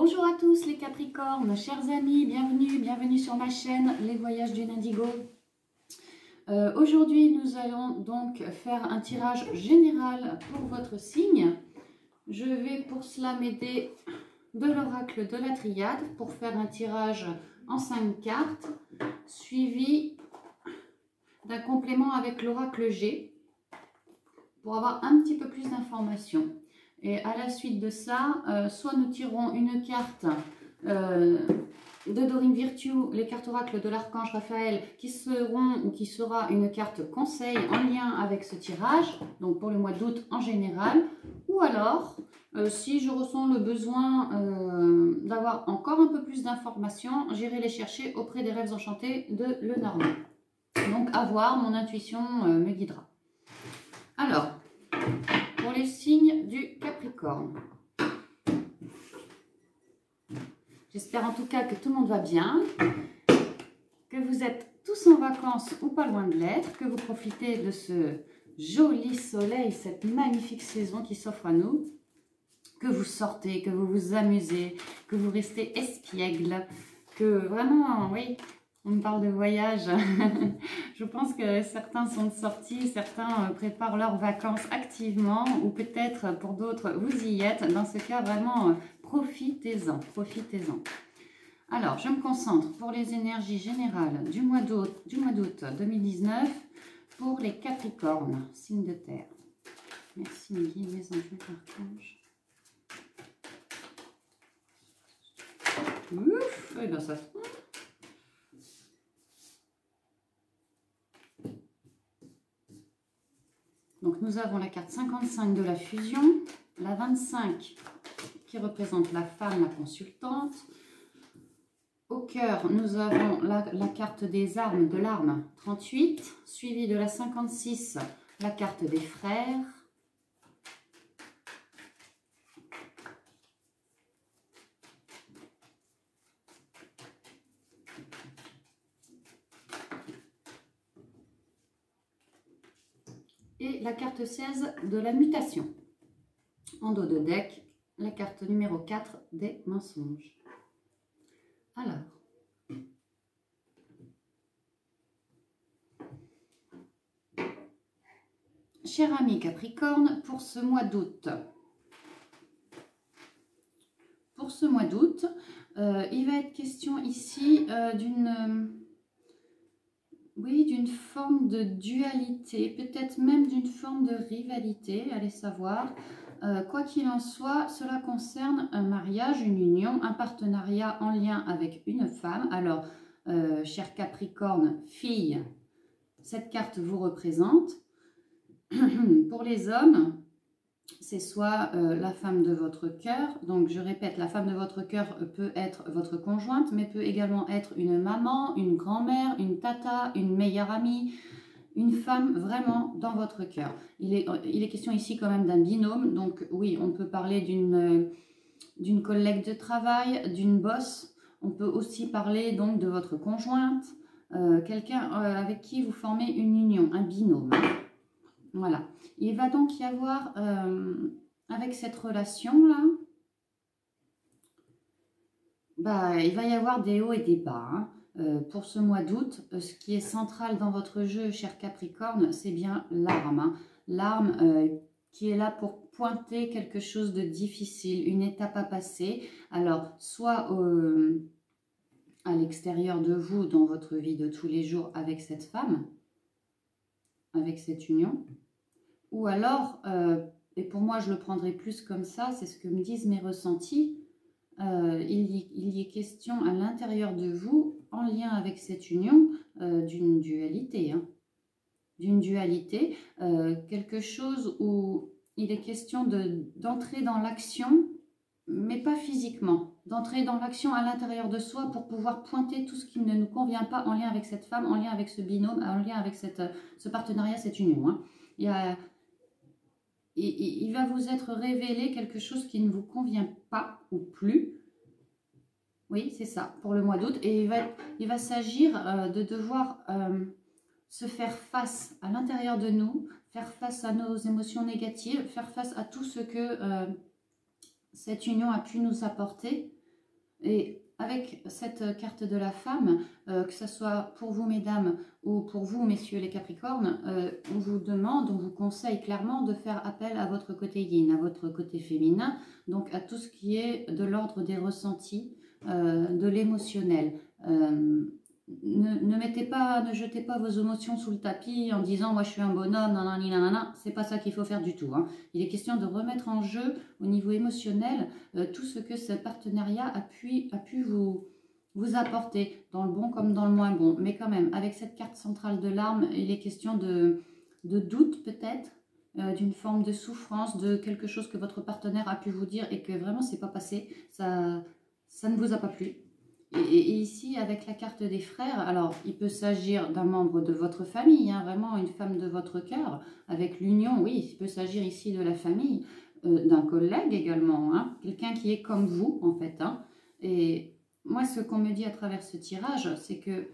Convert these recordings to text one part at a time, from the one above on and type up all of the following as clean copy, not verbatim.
Bonjour à tous les Capricornes, chers amis, bienvenue sur ma chaîne Les Voyages d'une Indigo. Aujourd'hui, nous allons donc faire un tirage général pour votre signe. Je vais pour cela m'aider de l'oracle de la Triade pour faire un tirage en 5 cartes, suivi d'un complément avec l'oracle G pour avoir un petit peu plus d'informations. Et à la suite de ça, soit nous tirons une carte de Dorine Virtue, les cartes oracles de l'archange Raphaël, qui sera une carte conseil en lien avec ce tirage, donc pour le mois d'août en général, ou alors, si je ressens le besoin d'avoir encore un peu plus d'informations, j'irai les chercher auprès des rêves enchantés de Lenormand. Donc à voir, mon intuition me guidera. Alors, pour les signes du Capricorne. J'espère en tout cas que tout le monde va bien, que vous êtes tous en vacances ou pas loin de l'être, que vous profitez de ce joli soleil, cette magnifique saison qui s'offre à nous, que vous sortez, que vous vous amusez, que vous restez espiègle, que vraiment, oui, on me parle de voyage. Je pense que certains sont sortis, certains préparent leurs vacances activement, ou peut-être pour d'autres, vous y êtes. Dans ce cas, vraiment, profitez-en, profitez-en. Alors, je me concentre pour les énergies générales du mois d'août 2019 pour les Capricornes, signe de terre. Merci mes guides, mes anges, archanges. Ouf, et bien ça. Donc nous avons la carte 55 de la fusion, la 25 qui représente la femme, la consultante. Au cœur, nous avons la carte des armes, de l'arme 38, suivie de la 56, la carte des frères. Et la carte 16 de la mutation. En dos de deck, la carte numéro 4 des mensonges. Alors, cher ami Capricorne, pour ce mois d'août. Pour ce mois d'août, il va être question ici d'une forme de dualité, peut-être même d'une forme de rivalité, allez savoir. Quoi qu'il en soit, cela concerne un mariage, une union, un partenariat en lien avec une femme. Alors, cher Capricorne, fille, cette carte vous représente. Pour les hommes, c'est soit la femme de votre cœur. Donc, je répète, la femme de votre cœur peut être votre conjointe, mais peut également être une maman, une grand-mère, une tata, une meilleure amie, une femme vraiment dans votre cœur. Il est question ici quand même d'un binôme. Donc, oui, on peut parler d'une collègue de travail, d'une boss. On peut aussi parler donc de votre conjointe, quelqu'un avec qui vous formez une union, un binôme. Voilà. Il va donc y avoir, avec cette relation-là, il va y avoir des hauts et des bas. Hein. Pour ce mois d'août, ce qui est central dans votre jeu, cher Capricorne, c'est bien l'arme. Hein. L'arme qui est là pour pointer quelque chose de difficile, une étape à passer. Alors, soit à l'extérieur de vous, dans votre vie de tous les jours, avec cette femme, avec cette union, ou alors, et pour moi je le prendrai plus comme ça, c'est ce que me disent mes ressentis, il y est question à l'intérieur de vous, en lien avec cette union, d'une dualité. Hein. D'une dualité, quelque chose où il est question d'entrer dans l'action, mais pas physiquement. D'entrer dans l'action à l'intérieur de soi pour pouvoir pointer tout ce qui ne nous convient pas en lien avec cette femme, en lien avec ce binôme, en lien avec ce partenariat, cette union. Hein. Il va vous être révélé quelque chose qui ne vous convient pas ou plus. Oui, c'est ça, pour le mois d'août. Et il va s'agir de devoir se faire face à l'intérieur de nous, faire face à nos émotions négatives, faire face à tout ce que cette union a pu nous apporter Et avec cette carte de la femme, que ce soit pour vous mesdames ou pour vous messieurs les Capricornes, on vous demande, on vous conseille clairement de faire appel à votre côté yin, à votre côté féminin, donc à tout ce qui est de l'ordre des ressentis, de l'émotionnel. Ne jetez pas vos émotions sous le tapis en disant moi je suis un bonhomme, nanani nanana, c'est pas ça qu'il faut faire du tout. Hein. Il est question de remettre en jeu au niveau émotionnel tout ce que ce partenariat a pu vous apporter, dans le bon comme dans le moins bon. Mais quand même, avec cette carte centrale de l'arme, il est question de doute peut-être, d'une forme de souffrance, de quelque chose que votre partenaire a pu vous dire et que vraiment c'est pas passé, ça ne vous a pas plu. Et ici, avec la carte des frères, alors il peut s'agir d'un membre de votre famille, hein, vraiment une femme de votre cœur. Avec l'union, oui, il peut s'agir ici de la famille, d'un collègue également, hein, quelqu'un qui est comme vous en fait. Hein. Et moi, ce qu'on me dit à travers ce tirage, c'est que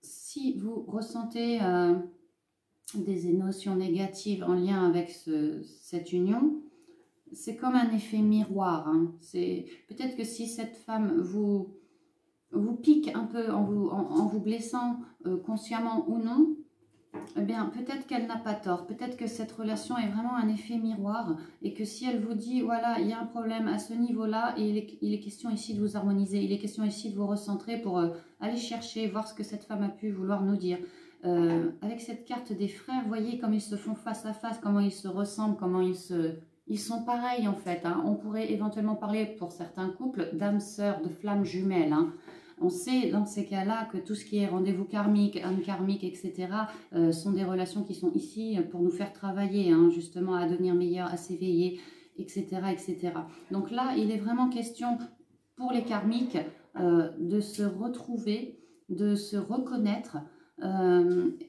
si vous ressentez des émotions négatives en lien avec cette union, c'est comme un effet miroir. Hein. Peut-être que si cette femme vous pique un peu en vous blessant consciemment ou non, eh bien peut-être qu'elle n'a pas tort. Peut-être que cette relation est vraiment un effet miroir et que si elle vous dit voilà, il y a un problème à ce niveau-là, et il est question ici de vous harmoniser, il est question ici de vous recentrer pour aller chercher, voir ce que cette femme a pu vouloir nous dire. Avec cette carte des frères, voyez comme ils se font face à face, comment ils se ressemblent, comment ils sont pareils en fait. Hein. On pourrait éventuellement parler pour certains couples d'âmes sœurs, de flammes jumelles. Hein. On sait dans ces cas-là que tout ce qui est rendez-vous karmique, âme karmique, etc. Sont des relations qui sont ici pour nous faire travailler, hein, justement à devenir meilleurs, à s'éveiller, etc., etc. Donc là, il est vraiment question pour les karmiques de se retrouver, de se reconnaître,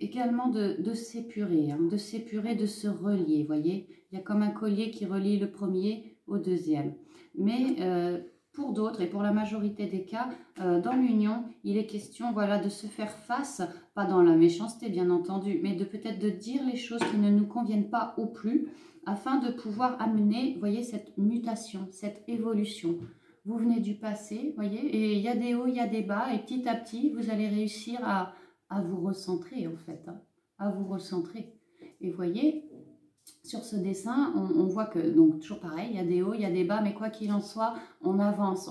également de s'épurer, hein, de se relier, voyez. Il y a comme un collier qui relie le premier au deuxième. Mais pour d'autres et pour la majorité des cas, dans l'union, il est question voilà, de se faire face, pas dans la méchanceté bien entendu, mais de peut-être de dire les choses qui ne nous conviennent pas au plus, afin de pouvoir amener, voyez, cette mutation, cette évolution. Vous venez du passé, voyez, et il y a des hauts, il y a des bas, et petit à petit, vous allez réussir à vous recentrer en fait, hein, à vous recentrer. Et voyez, sur ce dessin, on voit que, donc toujours pareil, il y a des hauts, il y a des bas, mais quoi qu'il en soit, on avance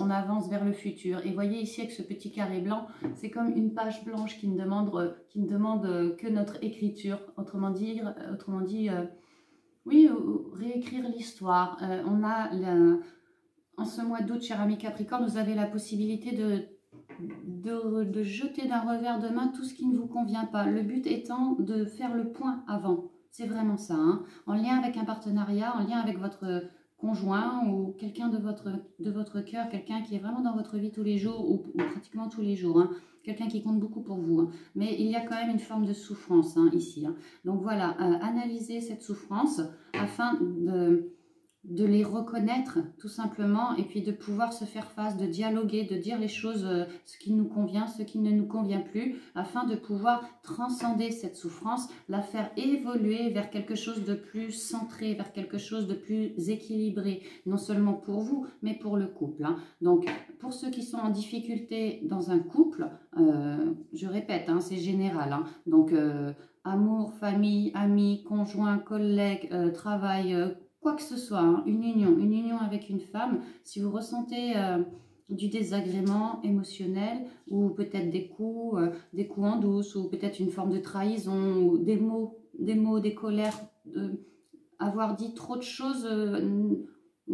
vers le futur. Et voyez ici avec ce petit carré blanc, c'est comme une page blanche qui ne demande que notre écriture, autrement dit, oui, réécrire l'histoire. En ce mois d'août, cher ami Capricorne, vous avez la possibilité de jeter d'un revers de main tout ce qui ne vous convient pas. Le but étant de faire le point avant. C'est vraiment ça. Hein. En lien avec un partenariat, en lien avec votre conjoint ou quelqu'un de votre cœur, quelqu'un qui est vraiment dans votre vie tous les jours ou pratiquement tous les jours. Hein. Quelqu'un qui compte beaucoup pour vous. Hein. Mais il y a quand même une forme de souffrance hein, ici. Hein. Donc voilà, analysez cette souffrance afin de les reconnaître tout simplement et puis de pouvoir se faire face, de dialoguer, de dire les choses, ce qui nous convient, ce qui ne nous convient plus, afin de pouvoir transcender cette souffrance, la faire évoluer vers quelque chose de plus centré, vers quelque chose de plus équilibré, non seulement pour vous, mais pour le couple. Hein. Donc, pour ceux qui sont en difficulté dans un couple, je répète, hein, c'est général, hein, donc amour, famille, amis, conjoint, collègues, travail, quoi que ce soit, hein, une union avec une femme, si vous ressentez du désagrément émotionnel ou peut-être des coups en douce ou peut-être une forme de trahison ou des mots, des colères, avoir dit trop de choses,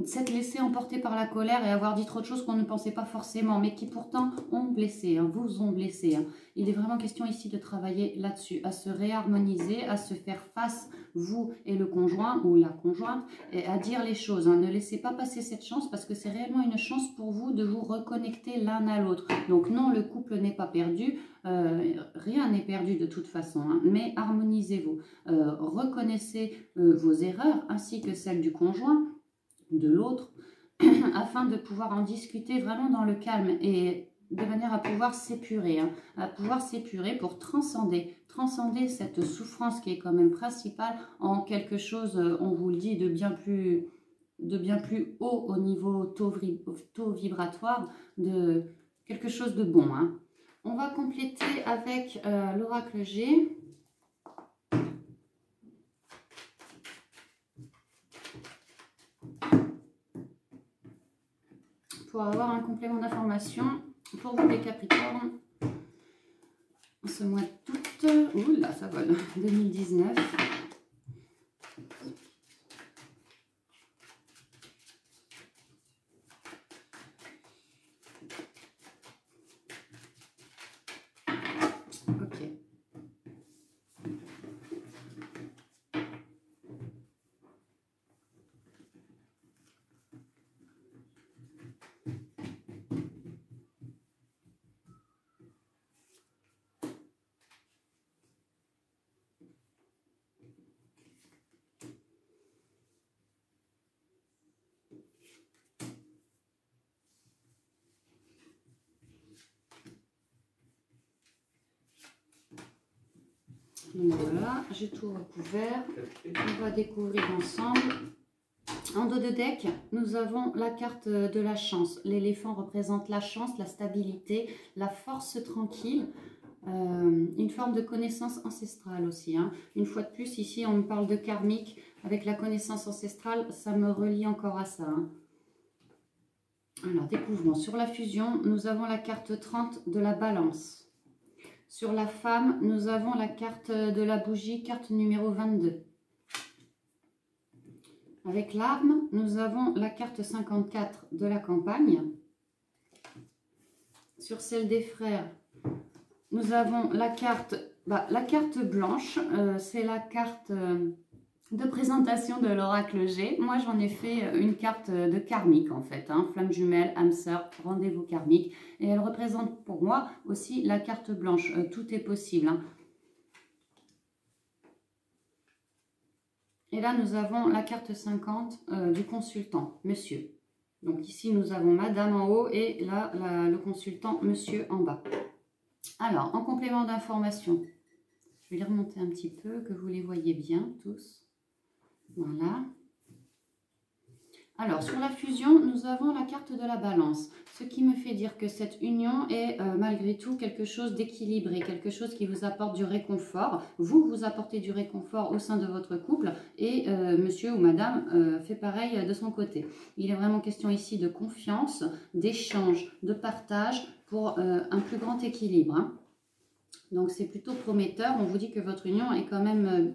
s'être laissé emporter par la colère et avoir dit trop de choses qu'on ne pensait pas forcément, mais qui pourtant ont blessé, hein, vous ont blessé. Hein. Il est vraiment question ici de travailler là-dessus, à se réharmoniser, à se faire face, vous et le conjoint ou la conjointe, et à dire les choses. Hein. Ne laissez pas passer cette chance parce que c'est réellement une chance pour vous de vous reconnecter l'un à l'autre. Donc non, le couple n'est pas perdu, rien n'est perdu de toute façon, hein, mais harmonisez-vous. Reconnaissez vos erreurs ainsi que celles du conjoint, de l'autre, afin de pouvoir en discuter vraiment dans le calme et de manière à pouvoir s'épurer, hein, pour transcender cette souffrance qui est quand même principale en quelque chose, on vous le dit, de bien plus bien plus haut au niveau taux vibratoire, de quelque chose de bon. Hein. On va compléter avec l'oracle G. Pour avoir un complément d'information pour vous les Capricornes. Ce mois d'août, oula ça vole, 2019. Ok. Donc voilà, j'ai tout recouvert. On va découvrir ensemble. En dos de deck, nous avons la carte de la chance. L'éléphant représente la chance, la stabilité, la force tranquille, une forme de connaissance ancestrale aussi. Hein. Une fois de plus, ici, on me parle de karmique. Avec la connaissance ancestrale, ça me relie encore à ça. Hein. Alors, découvrons. Sur la fusion, nous avons la carte 30 de la balance. Sur la femme, nous avons la carte de la bougie, carte numéro 22. Avec l'arme, nous avons la carte 54 de la campagne. Sur celle des frères, nous avons la carte blanche. C'est la carte de présentation de l'oracle G. Moi, j'en ai fait une carte de karmique en fait. Hein, flamme jumelle, âme sœur, rendez-vous karmique. Et elle représente pour moi aussi la carte blanche. Tout est possible. Hein. Et là, nous avons la carte 50 du consultant, monsieur. Donc ici, nous avons madame en haut et là, le consultant, monsieur en bas. Alors, en complément d'information, je vais les remonter un petit peu, que vous les voyez bien tous. Voilà. Alors, sur la fusion, nous avons la carte de la balance, ce qui me fait dire que cette union est malgré tout quelque chose d'équilibré, quelque chose qui vous apporte du réconfort. Vous apportez du réconfort au sein de votre couple et monsieur ou madame fait pareil de son côté. Il est vraiment question ici de confiance, d'échange, de partage pour un plus grand équilibre. Hein. Donc, c'est plutôt prometteur. On vous dit que votre union est quand même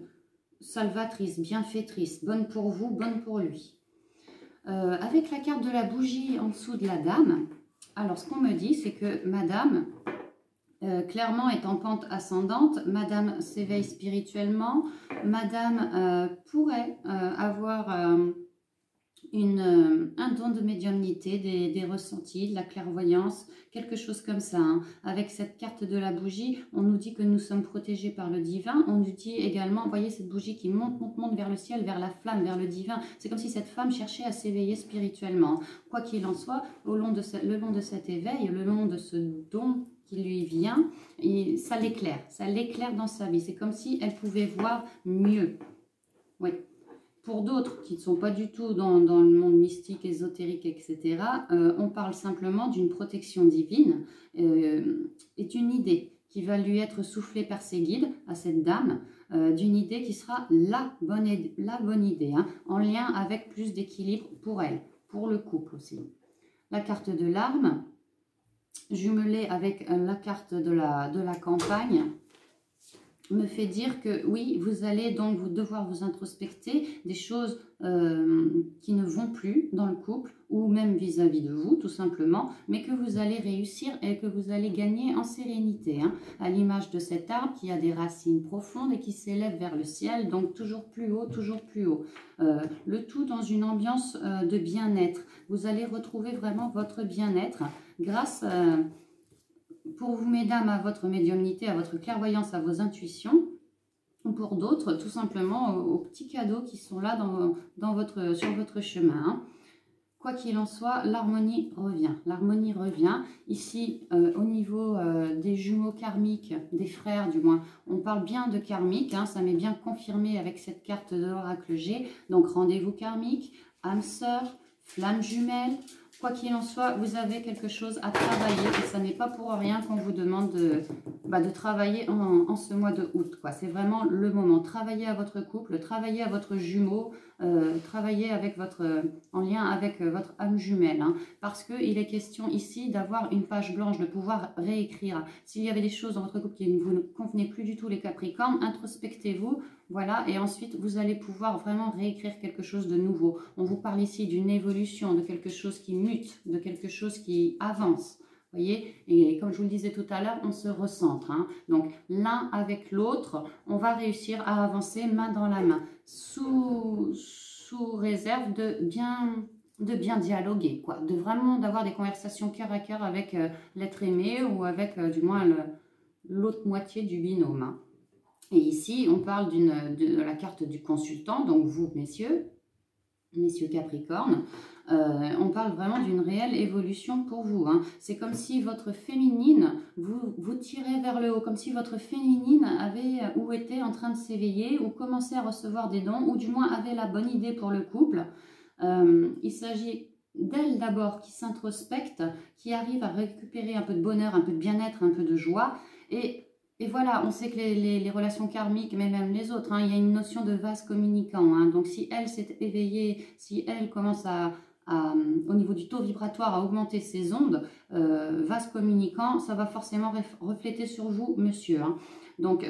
salvatrice, bienfaitrice, bonne pour vous, bonne pour lui. Avec la carte de la bougie en dessous de la dame, alors ce qu'on me dit, c'est que madame, clairement est en pente ascendante, madame s'éveille spirituellement, madame pourrait avoir un don de médiumnité, des ressentis, de la clairvoyance, quelque chose comme ça. Hein. Avec cette carte de la bougie, on nous dit que nous sommes protégés par le divin. On nous dit également, vous voyez cette bougie qui monte, monte, monte vers le ciel, vers la flamme, vers le divin. C'est comme si cette femme cherchait à s'éveiller spirituellement. Quoi qu'il en soit, le long de cet éveil, le long de ce don qui lui vient, et ça l'éclaire dans sa vie. C'est comme si elle pouvait voir mieux. Oui. Pour d'autres qui ne sont pas du tout dans le monde mystique, ésotérique, etc., on parle simplement d'une protection divine et d'une idée qui va lui être soufflée par ses guides à cette dame, d'une idée qui sera la bonne idée, hein, en lien avec plus d'équilibre pour elle, pour le couple aussi. La carte de l'arme, jumelée avec la carte de la campagne, me fait dire que oui, vous allez donc devoir vous introspecter des choses qui ne vont plus dans le couple ou même vis-à-vis de vous tout simplement, mais que vous allez réussir et que vous allez gagner en sérénité, hein, à l'image de cet arbre qui a des racines profondes et qui s'élève vers le ciel, donc toujours plus haut, toujours plus haut. Le tout dans une ambiance de bien-être. Vous allez retrouver vraiment votre bien-être grâce pour vous, mesdames, à votre médiumnité, à votre clairvoyance, à vos intuitions, ou pour d'autres, tout simplement aux petits cadeaux qui sont là sur votre chemin. Hein. Quoi qu'il en soit, l'harmonie revient. L'harmonie revient. Ici, au niveau des jumeaux karmiques, des frères du moins, on parle bien de karmique, hein, ça m'est bien confirmé avec cette carte de l'oracle G. Donc, rendez-vous karmique, âme sœur, flamme jumelle. Quoi qu'il en soit, vous avez quelque chose à travailler et ça n'est pas pour rien qu'on vous demande de travailler en ce mois de août. C'est vraiment le moment. Travailler à votre couple, travailler à votre jumeau, travailler avec en lien avec votre âme jumelle. Parce qu'il est question ici d'avoir une page blanche, de pouvoir réécrire. S'il y avait des choses dans votre couple qui ne vous convenaient plus du tout, les Capricornes, introspectez-vous. Voilà, et ensuite, vous allez pouvoir vraiment réécrire quelque chose de nouveau. On vous parle ici d'une évolution, de quelque chose qui mute, de quelque chose qui avance. Vous voyez, et comme je vous le disais tout à l'heure, on se recentre. Donc, l'un avec l'autre, on va réussir à avancer main dans la main, sous réserve de bien dialoguer, de vraiment d'avoir des conversations cœur à cœur avec l'être aimé ou avec du moins l'autre moitié du binôme. Et ici, on parle de la carte du consultant, donc vous, messieurs Capricorne, on parle vraiment d'une réelle évolution pour vous. C'est comme si votre féminine vous tirait vers le haut, comme si votre féminine avait ou était en train de s'éveiller ou commençait à recevoir des dons, ou du moins avait la bonne idée pour le couple. Il s'agit d'elle d'abord qui s'introspecte, qui arrive à récupérer un peu de bonheur, un peu de bien-être, un peu de joie. Et voilà, on sait que les relations karmiques, mais même les autres, il y a une notion de vase communicant. Donc si elle s'est éveillée, si elle commence au niveau du taux vibratoire à augmenter ses ondes, vase communicant, ça va forcément refléter sur vous, monsieur. Donc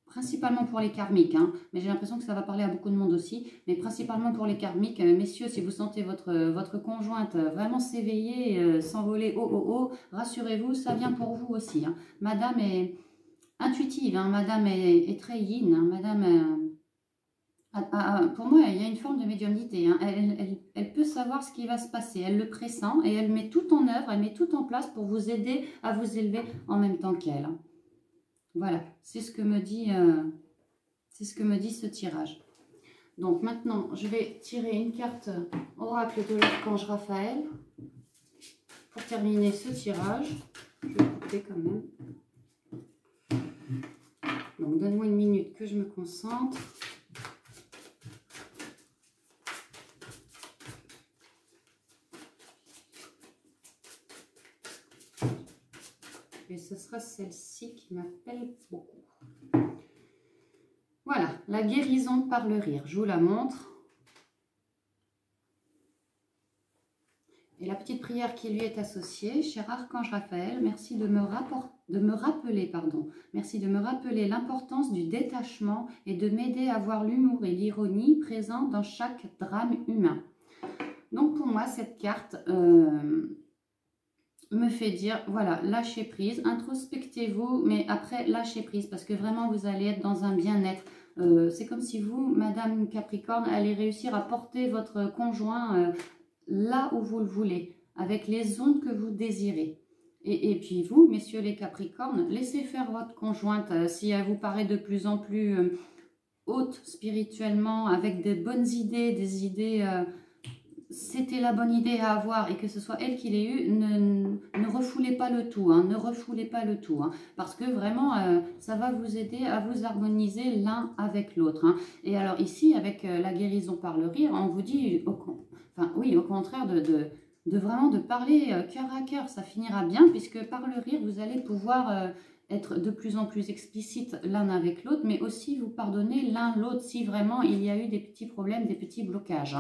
principalement pour les karmiques, mais j'ai l'impression que ça va parler à beaucoup de monde aussi, mais principalement pour les karmiques. Messieurs, si vous sentez votre conjointe vraiment s'éveiller, s'envoler haut, rassurez-vous, ça vient pour vous aussi. Madame est intuitive, madame est très yin, madame, pour moi, il y a une forme de médiumnité, elle peut savoir ce qui va se passer, elle le pressent et elle met tout en œuvre, elle met tout en place pour vous aider à vous élever en même temps qu'elle. Voilà, c'est ce que me dit ce tirage. Donc maintenant, je vais tirer une carte oracle de l'archange Raphaël pour terminer ce tirage. Je vais couper quand même. Donc, donne-moi une minute que je me concentre. Et ce sera celle-ci qui m'appelle beaucoup. Voilà, la guérison par le rire. Je vous la montre. Et la petite prière qui lui est associée, cher archange Raphaël, merci de me rappeler l'importance du détachement et de m'aider à voir l'humour et l'ironie présents dans chaque drame humain. Donc pour moi, cette carte me fait dire, voilà, lâchez prise, introspectez-vous, mais après lâchez prise, parce que vraiment vous allez être dans un bien-être. C'est comme si vous, Madame Capricorne, allez réussir à porter votre conjoint là où vous le voulez, avec les ondes que vous désirez. Et puis vous, messieurs les Capricornes, laissez faire votre conjointe si elle vous paraît de plus en plus haute spirituellement, avec des bonnes idées, des idées... c'était la bonne idée à avoir et que ce soit elle qui l'ait eu, ne refoulez pas le tout, ne refoulez pas le tout, parce que vraiment, ça va vous aider à vous harmoniser l'un avec l'autre. Et alors ici, avec la guérison par le rire, on vous dit, au contraire, de vraiment de parler cœur à cœur, ça finira bien, puisque par le rire, vous allez pouvoir... être de plus en plus explicite l'un avec l'autre, mais aussi vous pardonner l'un l'autre si vraiment il y a eu des petits problèmes, des petits blocages.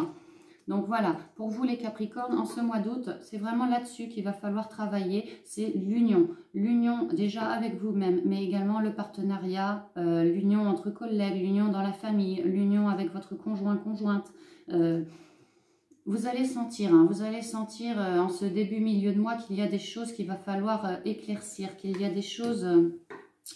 Donc voilà, pour vous les Capricornes, en ce mois d'août, c'est vraiment là-dessus qu'il va falloir travailler, c'est l'union. L'union déjà avec vous-même, mais également le partenariat, l'union entre collègues, l'union dans la famille, l'union avec votre conjoint, conjointe. Vous allez sentir en ce début, milieu de mois qu'il y a des choses qu'il va falloir éclaircir, qu'il y a des choses...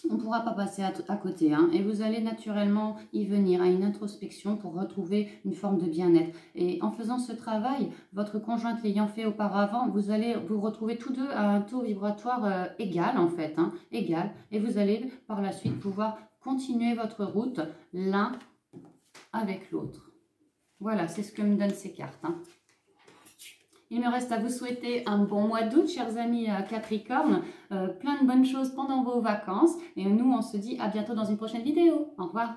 on ne pourra pas passer à côté, et vous allez naturellement y venir à une introspection pour retrouver une forme de bien-être. Et en faisant ce travail, votre conjointe l'ayant fait auparavant, vous allez vous retrouver tous deux à un taux vibratoire égal en fait, égal, et vous allez par la suite pouvoir continuer votre route l'un avec l'autre. Voilà, c'est ce que me donnent ces cartes. Il me reste à vous souhaiter un bon mois d'août, chers amis Capricorne. Plein de bonnes choses pendant vos vacances. Et nous, on se dit à bientôt dans une prochaine vidéo. Au revoir.